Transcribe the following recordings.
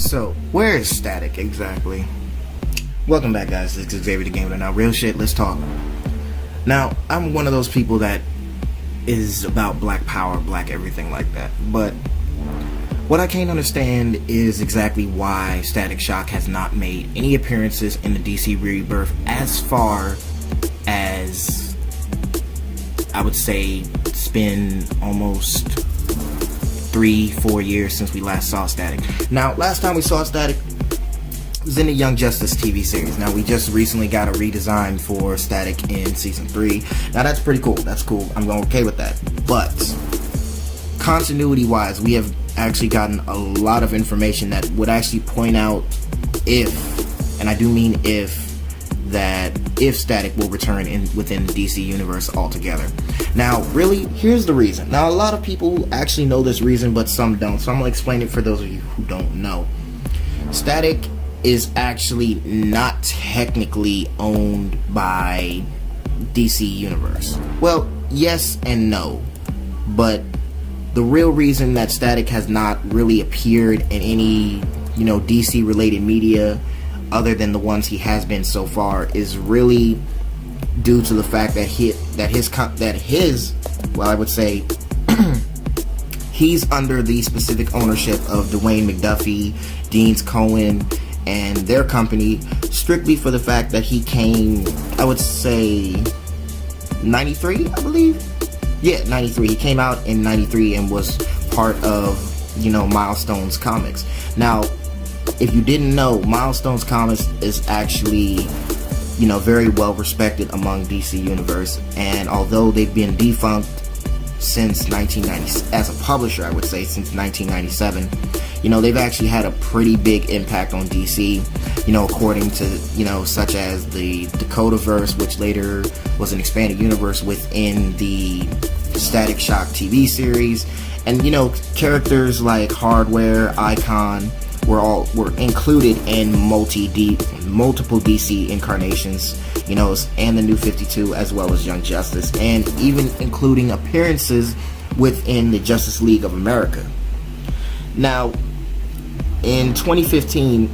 So, where is Static exactly? Welcome back, guys. This is Xavier the Gamer. Now, real shit, let's talk. Now, I'm one of those people that is about black power, black everything like that. But what I can't understand is exactly why Static Shock has not made any appearances in the DC Rebirth as far as, I would say, it's been almost 3-4 years since we last saw Static. Now, last time we saw Static was in the Young Justice TV series. Now, we just recently got a redesign for Static in Season 3. Now, that's pretty cool. That's cool. I'm okay with that. But, continuity-wise, we have actually gotten a lot of information that would actually point out if, and I do mean if Static will return within the DC universe altogether. Now, really, here's the reason. Now, a lot of people actually know this reason, but some don't. So I'm going to explain it for those of you who don't know. Static is actually not technically owned by DC Universe. Well, yes and no. But the real reason that Static has not really appeared in any, DC related media other than the ones he has been so far is really due to the fact that I would say he's under the specific ownership of Dwayne McDuffie, Deans Cohen, and their company, strictly for the fact that he came, I would say 93, I believe. Yeah, 93. He came out in 93 and was part of, Milestone's Comics. Now, if you didn't know, Milestone's Comics is actually, very well respected among DC Universe, and although they've been defunct since 1990, as a publisher, I would say since 1997, they've actually had a pretty big impact on DC, according to, such as the Dakotaverse, which later was an expanded universe within the Static Shock TV series, and, characters like Hardware, Icon, were included in multiple DC incarnations, and the New 52, as well as Young Justice, and even including appearances within the Justice League of America. Now, in 2015,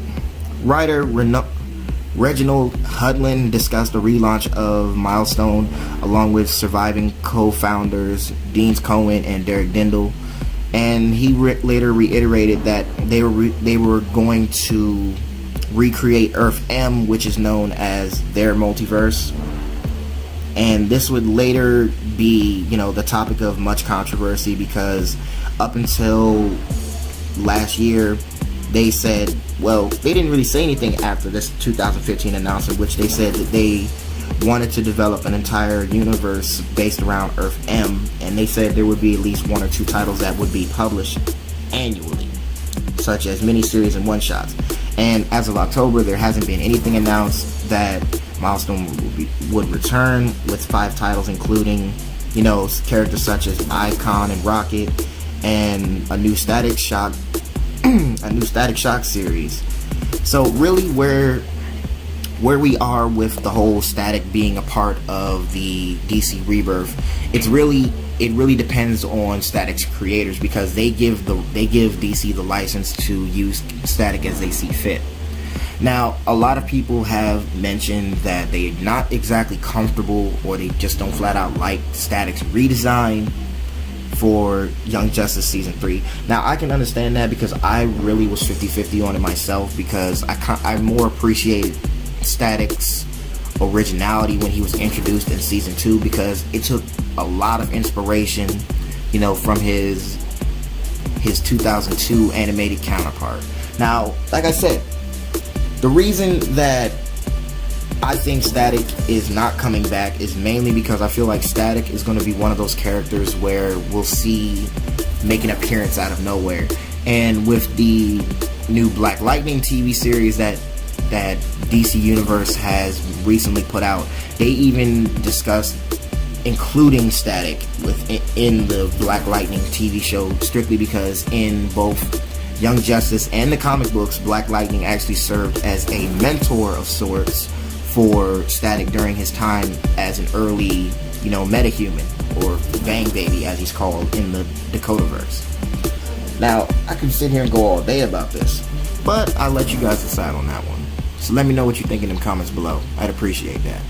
writer Reginald Hudlin discussed a relaunch of Milestone along with surviving co-founders Deans Cohen and Derek Dindal, and he later reiterated that they were going to recreate Earth M, which is known as their multiverse, and this would later be, the topic of much controversy, because up until last year, they said, well, they didn't really say anything after this 2015 announcement, which they said that they wanted to develop an entire universe based around Earth M, and they said there would be at least 1 or 2 titles that would be published annually, such as miniseries and one-shots. And as of October, there hasn't been anything announced that Milestone would return with 5 titles, including, characters such as Icon and Rocket, and a new Static Shock series. So really, where we are with the whole Static being a part of the DC Rebirth, it really depends on Static's creators, because they give DC the license to use Static as they see fit. Now, a lot of people have mentioned that they're not exactly comfortable, or they just don't flat out like Static's redesign for Young Justice Season 3. Now, I can understand that, because I really was 50-50 on it myself, because I more appreciated Static's originality when he was introduced in Season 2, because it took a lot of inspiration, from his 2002 animated counterpart. Now, like I said, the reason that I think Static is not coming back is mainly because I feel like Static is going to be one of those characters where we'll see make an appearance out of nowhere. And with the new Black Lightning TV series that DC Universe has recently put out, they even discussed including Static in the Black Lightning TV show, strictly because in both Young Justice and the comic books, Black Lightning actually served as a mentor of sorts for Static during his time as an early, metahuman, or Bang Baby as he's called in the Dakotaverse. Now, I can sit here and go all day about this, But I'll let you guys decide on that one. So let me know what you think in them comments below. I'd appreciate that.